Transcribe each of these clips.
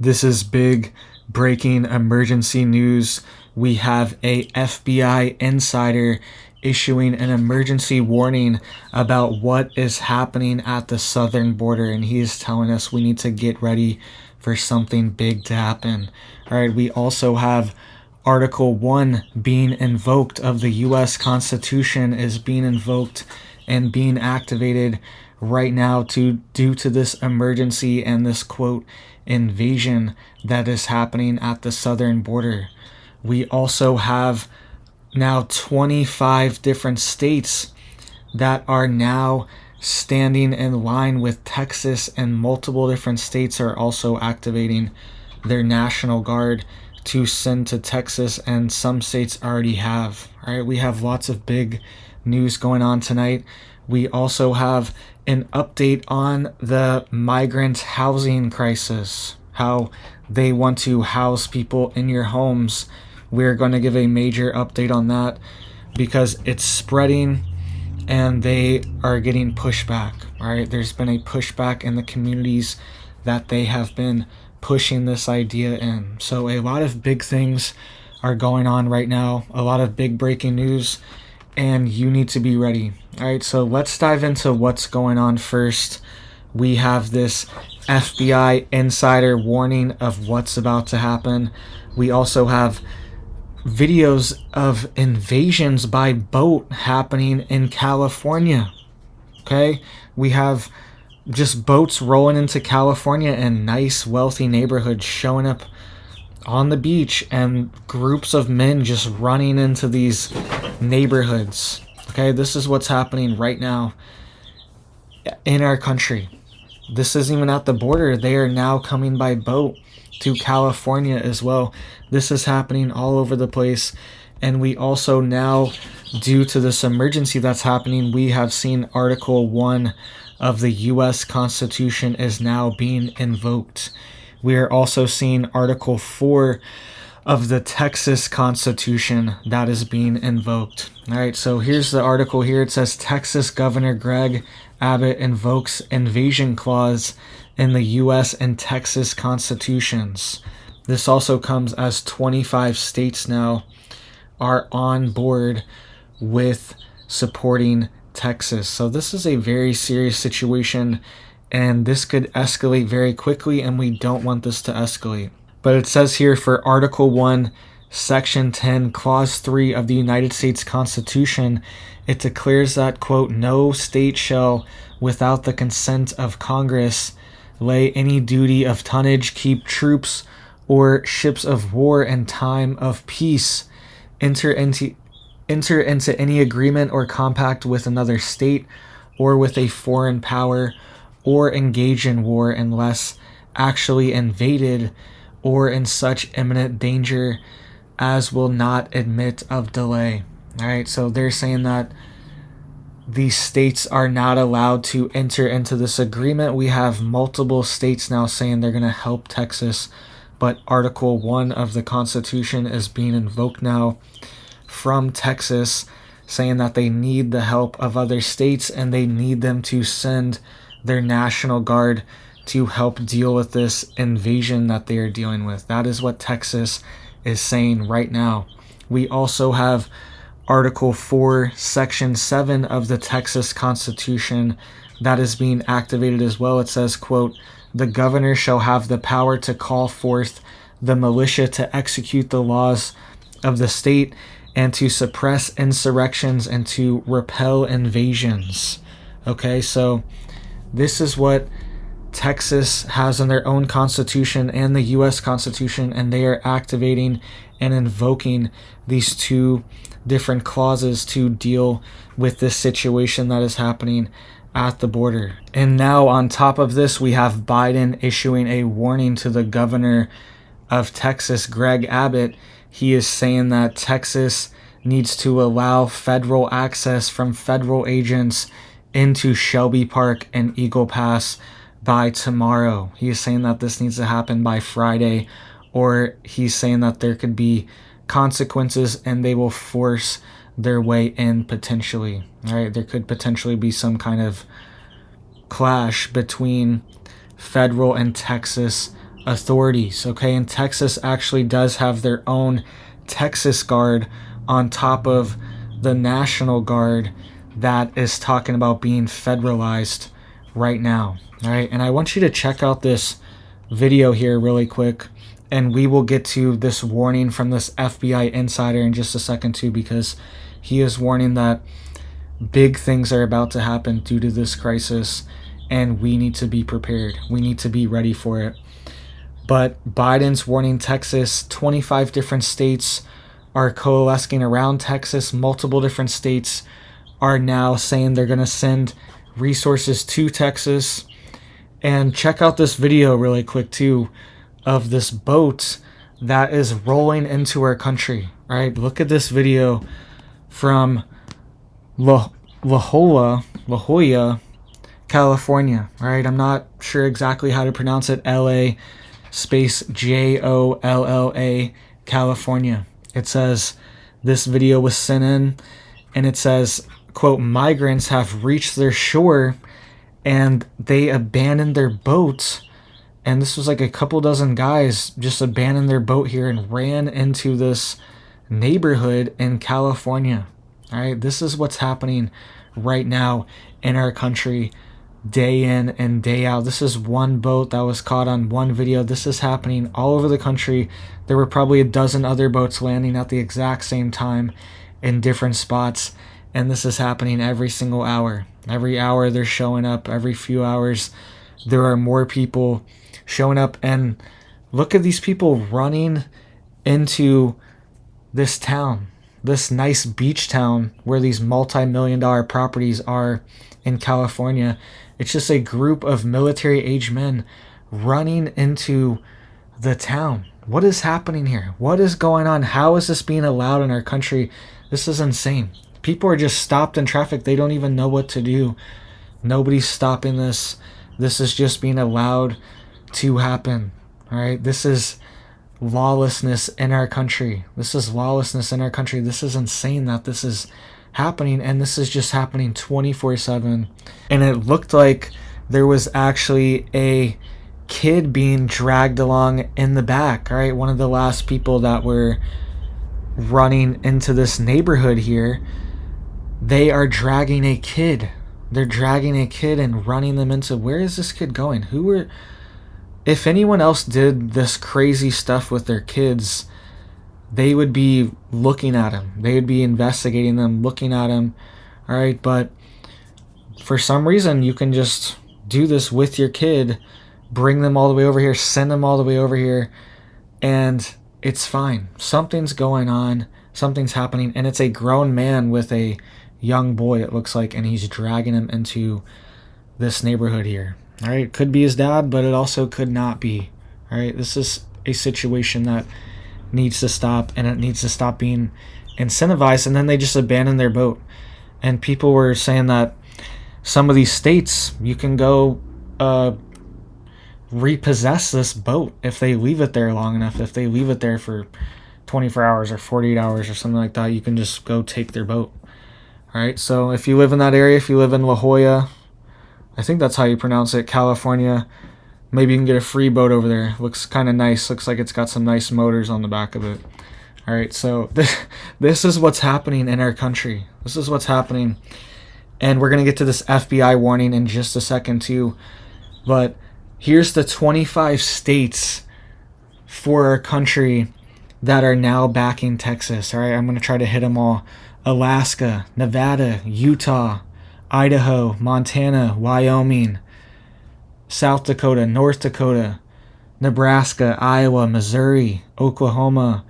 This is big breaking emergency news. We have a FBI insider issuing an emergency warning about what is happening at the southern border, and he is telling us we need to get ready for something big to happen. All right, we also have Article 1 being invoked of the U.S. Constitution is being invoked and being activated right now due to this emergency and this quote invasion that is happening at the southern border. We also have now 25 different states that are now standing in line with Texas, and multiple different states are also activating their National Guard to send to Texas, and some states already have. All right, we have lots of big news going on tonight. We also have an update on the migrant housing crisis, how they want to house people in your homes. We're going to give a major update on that because it's spreading and they are getting pushback. All right, there's been a pushback in the communities that they have been pushing this idea in. So a lot of big things are going on right now, a lot of big breaking news, and you need to be ready. All right, so let's dive into what's going on first. We have this FBI insider warning of what's about to happen. We also have videos of invasions by boat happening in California. Okay, we have just boats rolling into California and nice, wealthy neighborhoods showing up on the beach, and groups of men just running into these neighborhoods. Okay, this is what's happening right now in our country. This isn't even at the border. They are now coming by boat to California as well. This is happening all over the place. And we also now, due to this emergency that's happening, we have seen Article 1 of the U.S. Constitution is now being invoked. We are also seeing Article 4 of the Texas Constitution that is being invoked. All right, so here's the article here. It says Texas Governor Greg Abbott invokes invasion clause in the U.S. and Texas constitutions. This also comes as 25 states now are on board with supporting Texas. So this is a very serious situation, and this could escalate very quickly, and we don't want this to escalate. But it says here for Article 1, Section 10, Clause 3 of the United States Constitution, it declares that, quote, no state shall, without the consent of Congress, lay any duty of tonnage, keep troops or ships of war in time of peace, enter into any agreement or compact with another state or with a foreign power, or engage in war unless actually invaded or in such imminent danger as will not admit of delay. All right, so they're saying that these states are not allowed to enter into this agreement. We have multiple states now saying they're going to help Texas, but Article 1 of the Constitution is being invoked now from Texas, saying that they need the help of other states and they need them to send their National Guard to help deal with this invasion that they are dealing with. That is what Texas is saying right now. We also have Article 4, Section 7 of the Texas Constitution that is being activated as well. It says, quote, the governor shall have the power to call forth the militia to execute the laws of the state and to suppress insurrections and to repel invasions. Okay, so this is what Texas has in their own constitution and the U.S. Constitution, and they are activating and invoking these two different clauses to deal with this situation that is happening at the border. And now on top of this, we have Biden issuing a warning to the governor of Texas, Greg Abbott. He is saying that Texas needs to allow federal access from federal agents into Shelby Park and Eagle Pass by tomorrow. He is saying that this needs to happen by Friday, or he's saying that there could be consequences and they will force their way in potentially. All right, there could potentially be some kind of clash between federal and Texas authorities, okay? And Texas actually does have their own Texas Guard on top of the National Guard that is talking about being federalized right now, all right? And I want you to check out this video here really quick, and we will get to this warning from this FBI insider in just a second too, because he is warning that big things are about to happen due to this crisis, and we need to be prepared. We need to be ready for it. But Biden's warning Texas. 25 different states are coalescing around Texas. Multiple different states are now saying they're going to send resources to Texas. And check out this video really quick too of this boat that is rolling into our country, right? Look at this video from La Jolla, California, right? I'm not sure exactly how to pronounce it. LA space JOLLA, California. It says this video was sent in, and it says, quote, migrants have reached their shore and they abandoned their boats. And this was like a couple dozen guys just abandoned their boat here and ran into this neighborhood in California. All right, this is what's happening right now in our country, day in and day out. This is one boat that was caught on one video. This is happening all over the country. There were probably a dozen other boats landing at the exact same time in different spots, and this is happening every single hour. Every hour they're showing up. Every few hours there are more people showing up. And look at these people running into this town, this nice beach town where these multi-million-dollar properties are in California. It's just a group of military-age men running into the town. What is happening here? What is going on? How is this being allowed in our country? This is insane. People are just stopped in traffic. They don't even know what to do. Nobody's stopping this. This is just being allowed to happen. All right? This is lawlessness in our country. This is lawlessness in our country. This is insane that this is happening, and this is just happening 24/7. And it looked like there was actually a kid being dragged along in the back. All right, one of the last people that were running into this neighborhood here, they are dragging a kid. They're dragging a kid and running them into, where is this kid going? If anyone else did this crazy stuff with their kids, they would be looking at him. They would be investigating them, looking at him. All right, but for some reason, you can just do this with your kid, bring them all the way over here, send them all the way over here, and it's fine. Something's going on. Something's happening, and it's a grown man with a young boy, it looks like, and he's dragging him into this neighborhood here. All right, it could be his dad, but it also could not be. All right, this is a situation that needs to stop, and it needs to stop being incentivized. And then they just abandon their boat. And people were saying that some of these states, you can go repossess this boat if they leave it there long enough. If they leave it there for 24 hours or 48 hours or something like that, you can just go take their boat. All right, so if you live in that area, if you live in La Jolla, I think that's how you pronounce it, California, maybe you can get a free boat over there. Looks kind of nice. Looks like it's got some nice motors on the back of it. All right, so this is what's happening in our country. This is what's happening. And we're going to get to this FBI warning in just a second too. But here's the 25 states for our country that are now backing Texas. All right, I'm going to try to hit them all. Alaska, Nevada, Utah, Idaho, Montana, Wyoming, South Dakota, North Dakota, Nebraska, Iowa, Missouri, Oklahoma,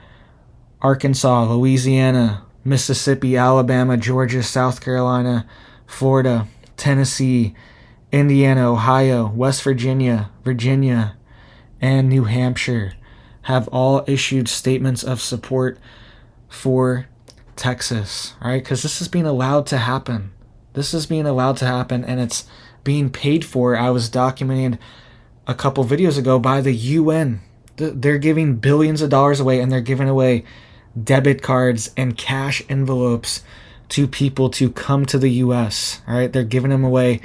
Arkansas, Louisiana, Mississippi, Alabama, Georgia, South Carolina, Florida, Tennessee, Indiana, Ohio, West Virginia, Virginia, and New Hampshire have all issued statements of support for Texas. All right, because this is being allowed to happen. This is being allowed to happen, and it's being paid for. I was documenting a couple videos ago by the UN. They're giving billions of dollars away, and they're giving away debit cards and cash envelopes to people to come to the US. All right, they're giving them away.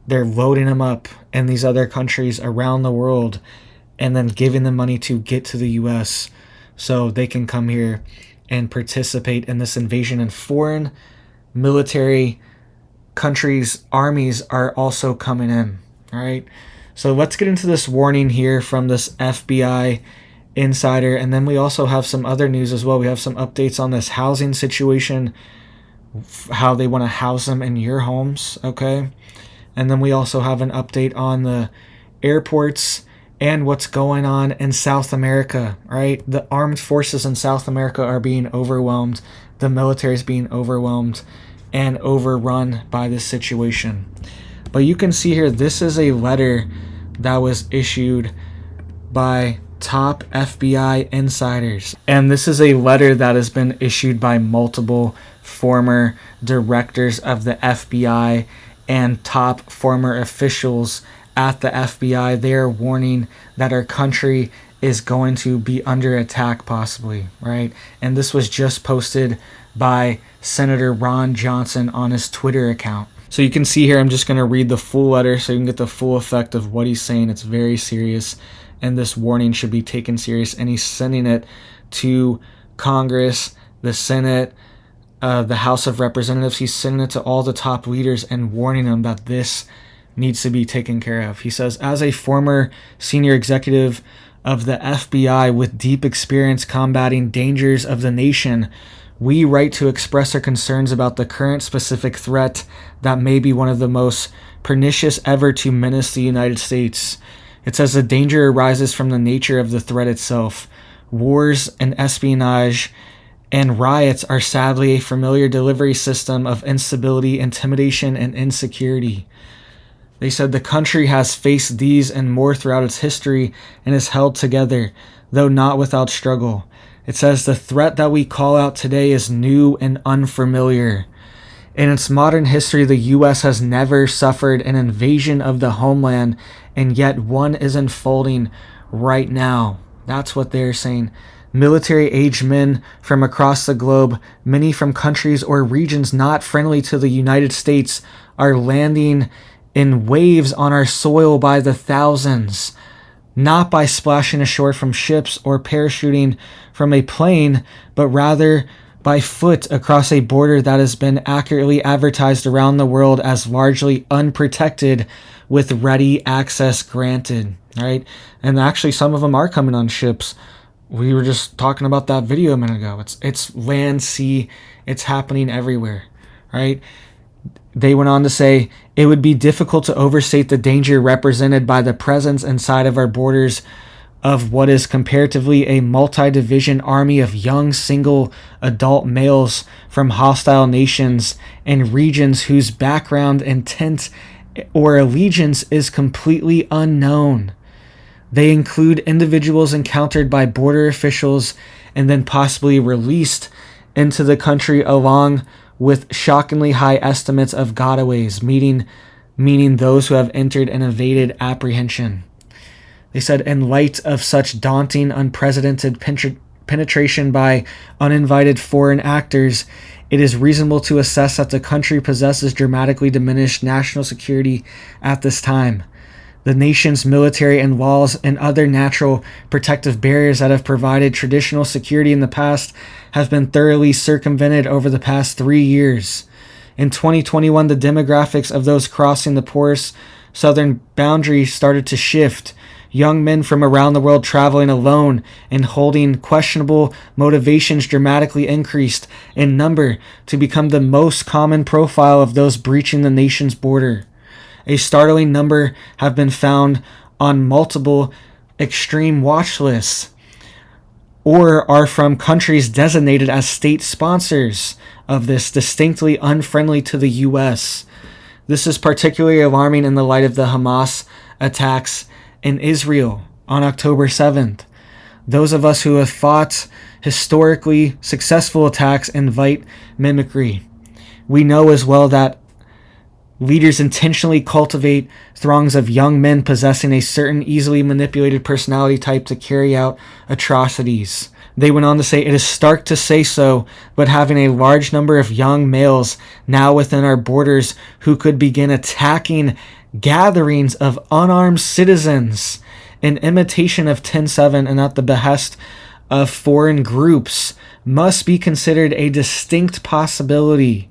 They're loading them up in these other countries around the world, and then giving them money to get to the U.S. so they can come here and participate in this invasion. And foreign military countries' armies are also coming in. All right. So let's get into this warning here from this FBI insider. And then we also have some other news as well. We have some updates on this housing situation, how they want to house them in your homes. Okay. And then we also have an update on the airports and what's going on in South America, right? The armed forces in South America are being overwhelmed. The military is being overwhelmed and overrun by this situation. But you can see here, this is a letter that was issued by top FBI insiders. And this is a letter that has been issued by multiple former directors of the FBI and top former officials at the FBI. They are warning that our country is going to be under attack possibly, right? And this was just posted by Senator Ron Johnson on his Twitter account. So you can see here, I'm just going to read the full letter so you can get the full effect of what he's saying. It's very serious, and this warning should be taken serious. And he's sending it to Congress, the Senate, the House of Representatives. He's sending it to all the top leaders and warning them that this needs to be taken care of. He says, as a former senior executive of the FBI with deep experience combating dangers of the nation, we write to express our concerns about the current specific threat that may be one of the most pernicious ever to menace the United States. It says the danger arises from the nature of the threat itself. Wars and espionage and riots are sadly a familiar delivery system of instability, intimidation, and insecurity. They said the country has faced these and more throughout its history and is held together, though not without struggle. It says the threat that we call out today is new and unfamiliar. In its modern history, the U.S. has never suffered an invasion of the homeland, and yet one is unfolding right now. That's what they're saying. Military-aged men from across the globe, many from countries or regions not friendly to the United States, are landing in waves on our soil by the thousands. Not by splashing ashore from ships or parachuting from a plane, but rather by foot across a border that has been accurately advertised around the world as largely unprotected with ready access granted, right? And actually some of them are coming on ships. We were just talking about that video a minute ago. It's land, sea, it's happening everywhere, right? They went on to say, it would be difficult to overstate the danger represented by the presence inside of our borders of what is comparatively a multi-division army of young single adult males from hostile nations and regions whose background, intent, or allegiance is completely unknown. They include individuals encountered by border officials and then possibly released into the country along with shockingly high estimates of gotaways, meaning those who have entered and evaded apprehension. They said, in light of such daunting, unprecedented penetration by uninvited foreign actors, it is reasonable to assess that the country possesses dramatically diminished national security at this time. The nation's military and laws and other natural protective barriers that have provided traditional security in the past have been thoroughly circumvented over the past 3 years. In 2021, the demographics of those crossing the porous southern boundary started to shift. Young men from around the world traveling alone and holding questionable motivations dramatically increased in number to become the most common profile of those breaching the nation's border. A startling number have been found on multiple extreme watch lists or are from countries designated as state sponsors of this, distinctly unfriendly to the U.S. This is particularly alarming in the light of the Hamas attacks in Israel on October 7th. Those of us who have fought historically successful attacks invite mimicry. We know as well that leaders intentionally cultivate throngs of young men possessing a certain easily manipulated personality type to carry out atrocities. They went on to say, it is stark to say so, but having a large number of young males now within our borders who could begin attacking gatherings of unarmed citizens in imitation of 10-7 and at the behest of foreign groups must be considered a distinct possibility.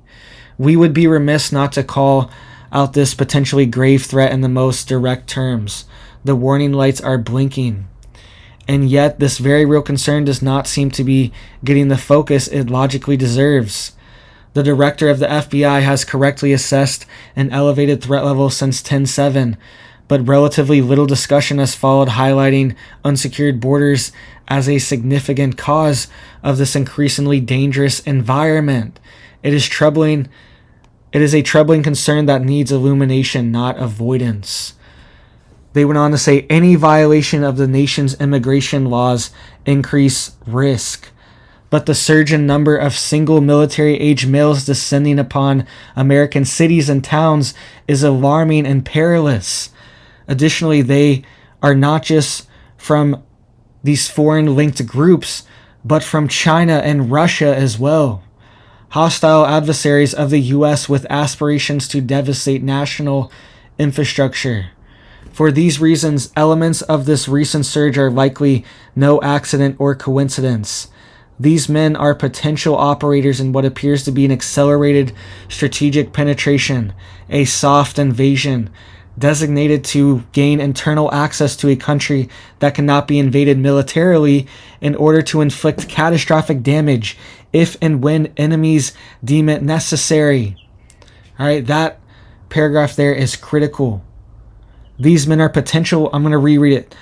We would be remiss not to call out this potentially grave threat in the most direct terms. The warning lights are blinking. And yet, this very real concern does not seem to be getting the focus it logically deserves. The director of the FBI has correctly assessed an elevated threat level since 10-7, but relatively little discussion has followed highlighting unsecured borders as a significant cause of this increasingly dangerous environment. It is a troubling concern that needs illumination, not avoidance. They went on to say any violation of the nation's immigration laws increase risk. But the surge in number of single military-age males descending upon American cities and towns is alarming and perilous. Additionally, they are not just from these foreign-linked groups, but from China and Russia as well. Hostile adversaries of the U.S. with aspirations to devastate national infrastructure. For these reasons, elements of this recent surge are likely no accident or coincidence. These men are potential operators in what appears to be an accelerated strategic penetration, a soft invasion, designated to gain internal access to a country that cannot be invaded militarily in order to inflict catastrophic damage if and when enemies deem it necessary. All right, that paragraph there is critical. These men are potential, I'm going to reread it.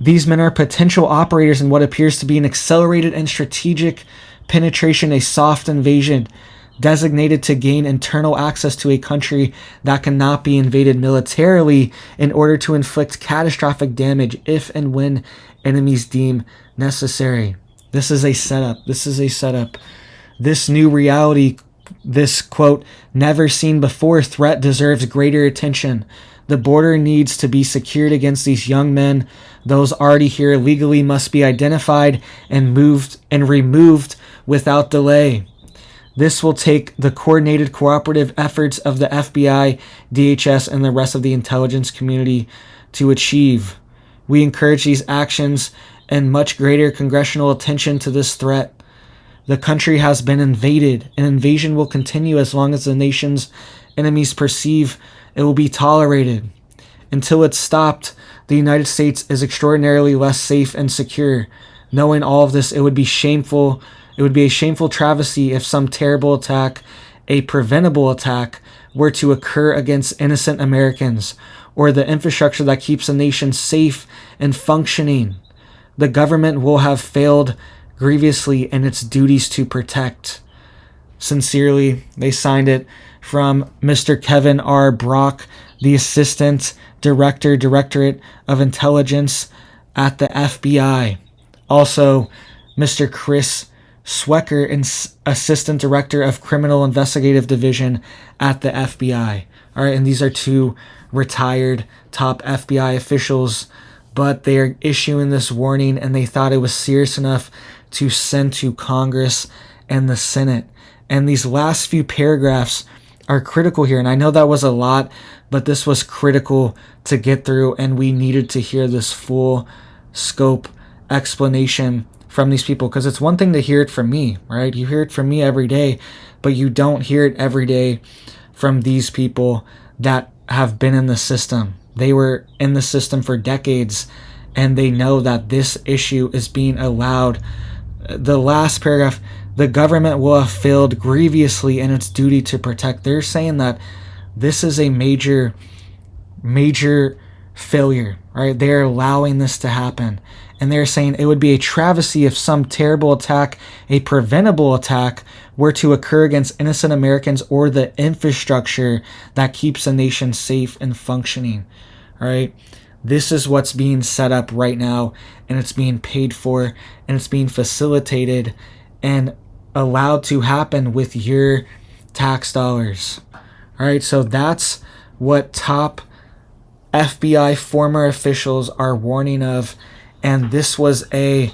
These men are potential operators in what appears to be an accelerated and strategic penetration, a soft invasion, designated to gain internal access to a country that cannot be invaded militarily in order to inflict catastrophic damage if and when enemies deem necessary. This is a setup. This new reality, this, quote, never seen before threat deserves greater attention. The border needs to be secured against these young men. Those already here legally must be identified and removed without delay. This will take the coordinated cooperative efforts of the FBI, DHS, and the rest of the intelligence community to achieve. We encourage these actions and much greater congressional attention to this threat. The country has been invaded. An invasion will continue as long as the nation's enemies perceive it will be tolerated. Until it's stopped, the United States is extraordinarily less safe and secure. Knowing all of this, it would be a shameful travesty if some terrible attack, a preventable attack, were to occur against innocent Americans or the infrastructure that keeps a nation safe and functioning. The government will have failed grievously in its duties to protect. Sincerely, they signed it from Mr. Kevin R. Brock, the Assistant Director, Directorate of Intelligence at the FBI. Also, Mr. Chris Swecker, Assistant Director of Criminal Investigative Division at the FBI. All right, and these are two retired top FBI officials, but they are issuing this warning, and they thought it was serious enough to send to Congress and the Senate. And these last few paragraphs are critical here, and I know that was a lot, but this was critical to get through, and we needed to hear this full scope explanation from these people, because it's one thing to hear it from me, right? You hear it from me every day, but you don't hear it every day from these people that have been in the system. They were in the system for decades, and they know that this issue is being allowed. The last paragraph, the government will have failed grievously in its duty to protect. They're saying that this is a major failure, right? They're allowing this to happen. And they're saying it would be a travesty if some terrible attack, a preventable attack, were to occur against innocent Americans or the infrastructure that keeps a nation safe and functioning, all right? This is what's being set up right now, and it's being paid for, and it's being facilitated and allowed to happen with your tax dollars. All right, so that's what top FBI former officials are warning of. And this was a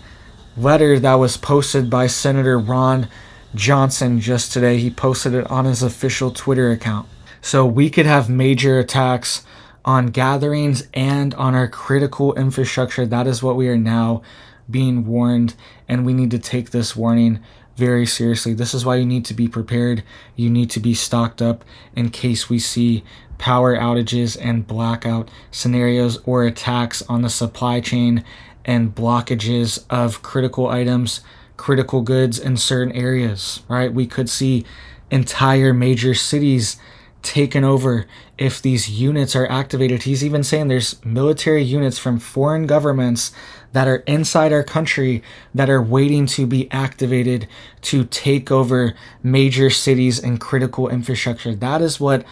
letter that was posted by Senator Ron Johnson just today. He posted it on his official Twitter account. So we could have major attacks on gatherings and on our critical infrastructure. That is what we are now being warned, and we need to take this warning very seriously. This is why you need to be prepared. You need to be stocked up in case we see power outages and blackout scenarios or attacks on the supply chain and blockages of critical items, critical goods in certain areas, right? We could see entire major cities taken over if these units are activated. He's even saying there's military units from foreign governments that are inside our country that are waiting to be activated to take over major cities and critical infrastructure. That is what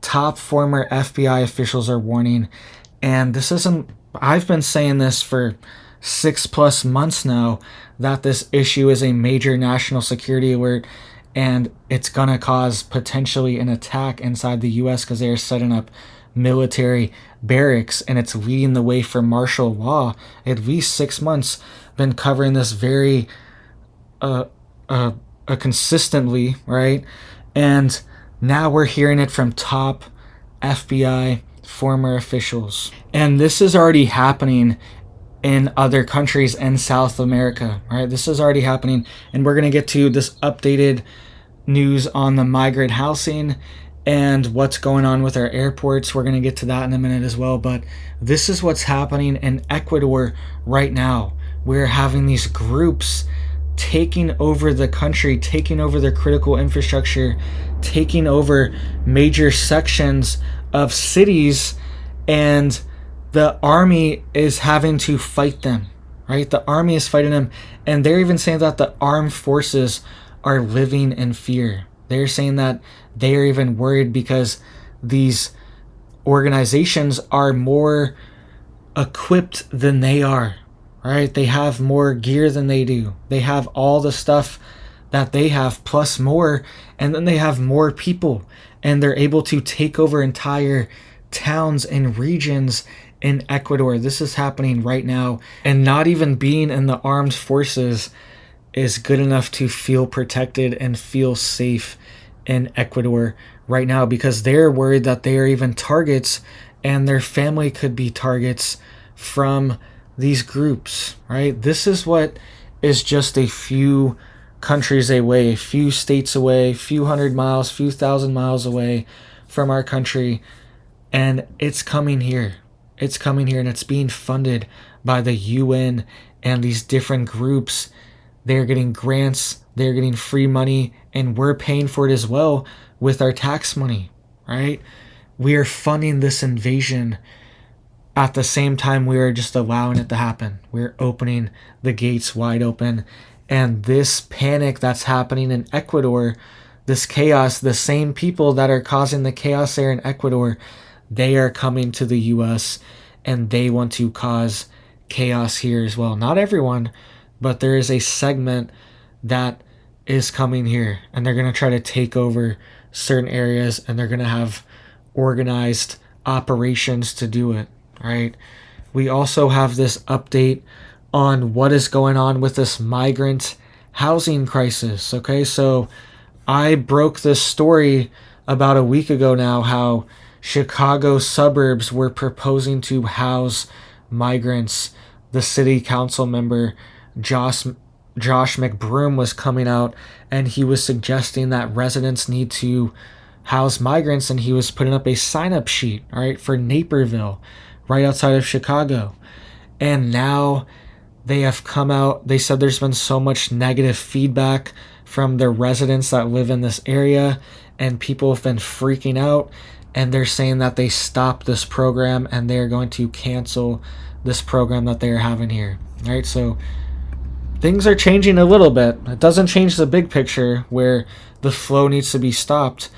top former FBI officials are warning. And this isn't, I've been saying this for 6+ months now, that this issue is a major national security alert, and it's going to cause potentially an attack inside the U.S. because they are setting up military barracks, and it's leading the way for martial law. At least 6 months been covering this very consistently, right? And now we're hearing it from top FBI former officials. And this is already happening in other countries in South America, right? This is already happening. And we're going to get to this updated news on the migrant housing and what's going on with our airports. We're going to get to that in a minute as well. But this is what's happening in Ecuador right now. We're having these groups taking over the country, taking over their critical infrastructure, taking over major sections of cities, and the army is having to fight them, right? The army is fighting them, and they're even saying that the armed forces are living in fear. They're saying that they are even worried because these organizations are more equipped than they are, right? They have more gear than they do. They have all the stuff that they have plus more, and then they have more people, and they're able to take over entire towns and regions in Ecuador. This is happening right now, and not even being in the armed forces is good enough to feel protected and feel safe in Ecuador right now, because they're worried that they are even targets, and their family could be targets from these groups, right? This is what is just a few countries away, a few states away, a few hundred miles, few thousand miles away from our country, and it's coming here. It's coming here, and it's being funded by the UN and these different groups. They're getting grants, they're getting free money, and we're paying for it as well with our tax money, right? We are funding this invasion. At the same time, we are just allowing it to happen. We're opening the gates wide open. And this panic that's happening in Ecuador, this chaos, the same people that are causing the chaos there in Ecuador, they are coming to the U.S. and they want to cause chaos here as well. Not everyone, but there is a segment that is coming here, and they're going to try to take over certain areas, and they're going to have organized operations to do it, right? We also have this update on what is going on with this migrant housing crisis, okay? So I broke this story about a week ago now, how Chicago suburbs were proposing to house migrants. The city council member, Josh McBroom, was coming out, and he was suggesting that residents need to house migrants, and he was putting up a sign-up sheet, all right, for Naperville, right outside of Chicago. And now they have come out, they said there's been so much negative feedback from the residents that live in this area, and people have been freaking out, and they're saying that they stopped this program and they're going to cancel this program that they're having here. All right, so things are changing a little bit. It doesn't change the big picture where the flow needs to be stopped,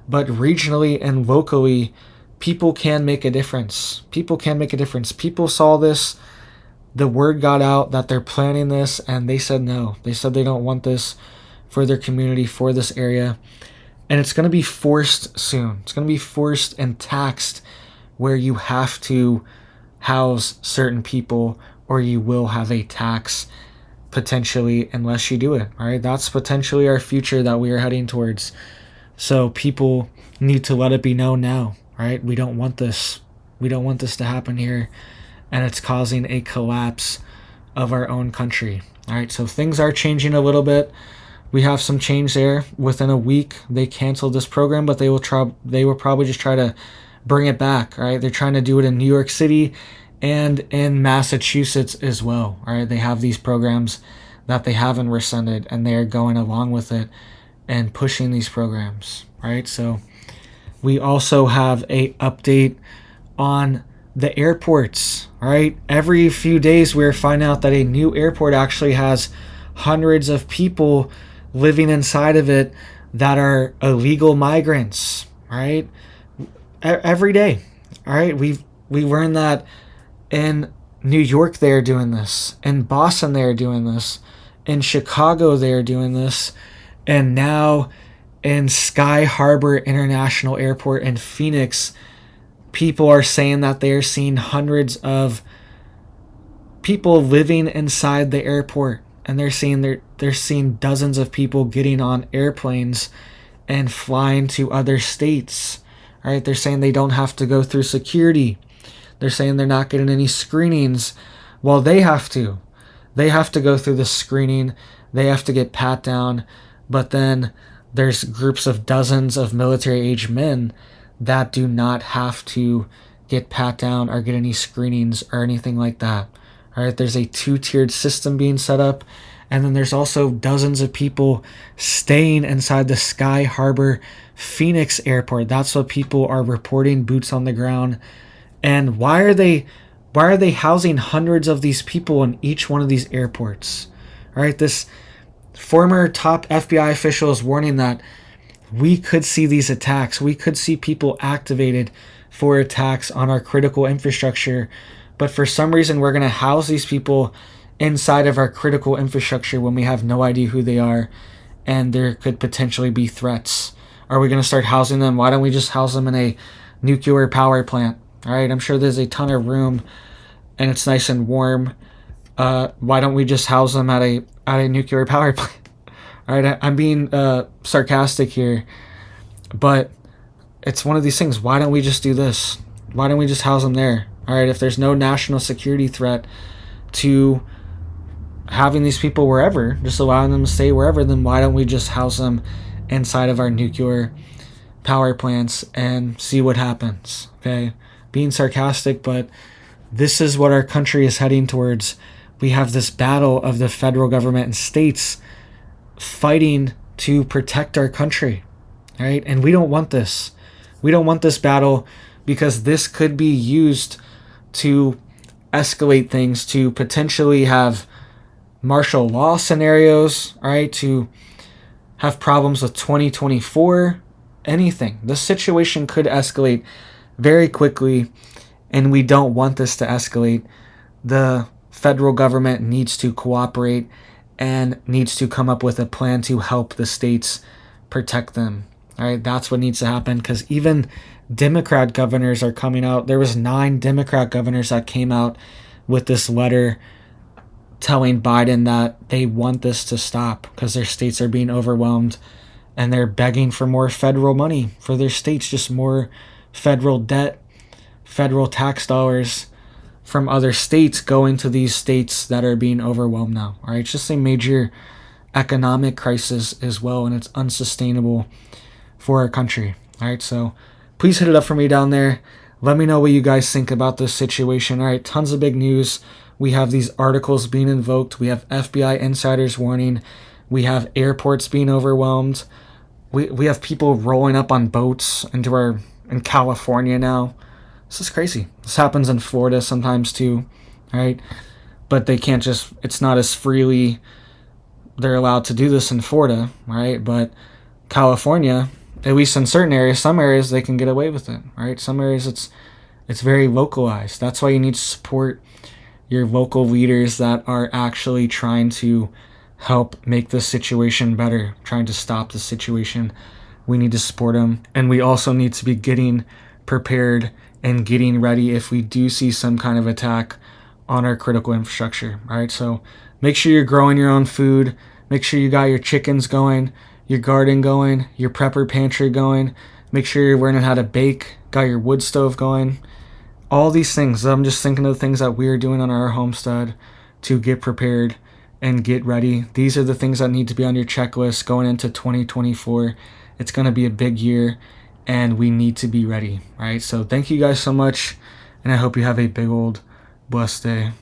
but regionally and locally, people can make a difference. People can make a difference. People saw this, the word got out that they're planning this, and they said no. They said they don't want this for their community, for this area. And it's going to be forced soon. It's going to be forced and taxed, where you have to house certain people or you will have a tax potentially unless you do it. All right, that's potentially our future that we are heading towards. So people need to let it be known now, right? We don't want this. We don't want this to happen here. And it's causing a collapse of our own country. All right, so things are changing a little bit. We have some change there. Within a week, they canceled this program, but they will probably just try to bring it back. All right, they're trying to do it in New York City and in Massachusetts as well. All right, they have these programs that they haven't rescinded, and they are going along with it and pushing these programs. Right, so we also have a update on the airports. All right, every few days we're finding out that a new airport actually has hundreds of people living inside of it that are illegal migrants. All right, every day. All right, we learned that in New York they are doing this, in Boston they are doing this, in Chicago they are doing this, and now in Sky Harbor International Airport in Phoenix, people are saying that they are seeing hundreds of people living inside the airport, and they're seeing dozens of people getting on airplanes and flying to other states. All right, they're saying they don't have to go through security. They're saying they're not getting any screenings. Well, they have to. They have to go through the screening. They have to get pat down. But then there's groups of dozens of military-age men that do not have to get pat down or get any screenings or anything like that. All right, there's a 2-tiered system being set up, and then there's also dozens of people staying inside the Sky Harbor Phoenix Airport. That's what people are reporting, boots on the ground. And why are they housing hundreds of these people in each one of these airports? All right, this former top FBI official is warning that we could see these attacks. We could see people activated for attacks on our critical infrastructure. But for some reason, we're going to house these people inside of our critical infrastructure when we have no idea who they are, and there could potentially be threats. Are we going to start housing them? Why don't we just house them in a nuclear power plant? All right, I'm sure there's a ton of room, and it's nice and warm. Why don't we just house them at a nuclear power plant? All right, I'm being sarcastic here, but it's one of these things. Why don't we just do this? Why don't we just house them there? All right, if there's no national security threat to having these people wherever, just allowing them to stay wherever, then why don't we just house them inside of our nuclear power plants and see what happens? Okay, being sarcastic, but this is what our country is heading towards. We have this battle of the federal government and states fighting to protect our country, right? And we don't want this. We don't want this battle, because this could be used to escalate things, to potentially have martial law scenarios, right? To have problems with 2024, anything. The situation could escalate very quickly, and we don't want this to escalate. The federal government needs to cooperate and needs to come up with a plan to help the states protect them. All right, that's what needs to happen, because even Democrat governors are coming out. There was 9 Democrat governors that came out with this letter telling Biden that they want this to stop because their states are being overwhelmed, and they're begging for more federal money for their states, just more federal debt, federal tax dollars from other states going to these states that are being overwhelmed now. All right, it's just a major economic crisis as well, and it's unsustainable for our country. All right, so please hit it up for me down there. Let me know what you guys think about this situation. All right, tons of big news. We have these articles being invoked. We have FBI insiders warning. We have airports being overwhelmed. We have people rolling up on boats in California now. This is crazy. This happens in Florida sometimes too, right? But they can't just, it's not as freely, they're allowed to do this in Florida, right? But California, at least in certain areas, some areas they can get away with it, right? Some areas it's very localized. That's why you need to support your local leaders that are actually trying to help make this situation better, trying to stop the situation. We need to support them, and we also need to be getting prepared and getting ready if we do see some kind of attack on our critical infrastructure. All right, so make sure you're growing your own food. Make sure you got your chickens going, your garden going, your prepper pantry going. Make sure you're learning how to bake, got your wood stove going. all these things. I'm just thinking of the things that we're doing on our homestead to get prepared and get ready. These are the things that need to be on your checklist going into 2024. It's going to be a big year and we need to be ready, right? So thank you guys so much, and I hope you have a big old blessed day.